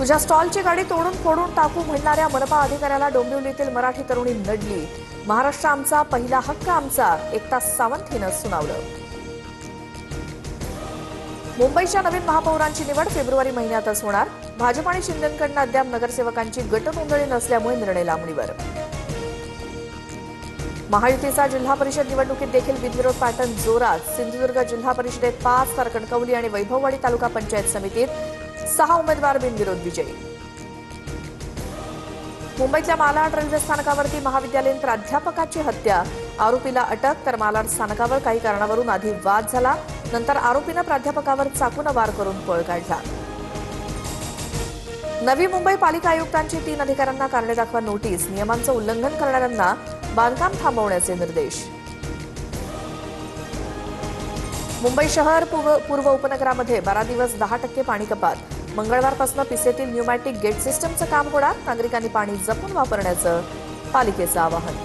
तुझ्या स्टॉलची गाडी तोडून फोडून टाकू म्हणणाऱ्या मनपा अधिकाऱ्याला डोंबिवलीतील मराठी तरुणी नडली। महाराष्ट्र आमचा, पहिला हक्क आमचा, एकता सावंत हिनं सुनावलं। मुंबईच्या नवीन महापौरांची निवड फेब्रुवारी महिन्यातच होणार। भाजप आणि शिंदेंकडून अद्याप नगरसेवकांची गटनोंदणी नसल्यामुळे निर्णय लांबणीवर। महायुतीचा जिल्हा परिषद निवडणुकीत देखील बिनविरोध पॅटर्न जोरात। सिंधुदुर्ग जिल्हा परिषदेत 5 तर कणकवली आणि वैभववाडी तालुका पंचायत समितीत 6 उमेदवार बिनविरोध विजयी। मुंबईतल्या मालाड रेल्वे स्थानकावरती महाविद्यालयीन प्राध्यापकाची हत्या, आरोपीला अटक। तर मालाड स्थानकावर काही कारणावरून आधी वाद झाला, नंतर आरोपीनं प्राध्यापकावर चाकूने वार करून पळ काढला। नवी मुंबई पालिका आयुक्तांची 3 अधिकाऱ्यांना कारणे दाखवा नोटीस। नियमांचं उल्लंघन करणाऱ्यांना बांधकाम थांबवण्याचे निर्देश। मुंबई शहर पूर्व उपनगरामध्ये 12 दिवस 10% पाणी कपात। मंगळवारपासून पिसेतील न्यूमॅटिक गेट सिस्टमचं काम होणार। नागरिकांनी पाणी जपून वापरण्याचं पालिकेचं आवाहन।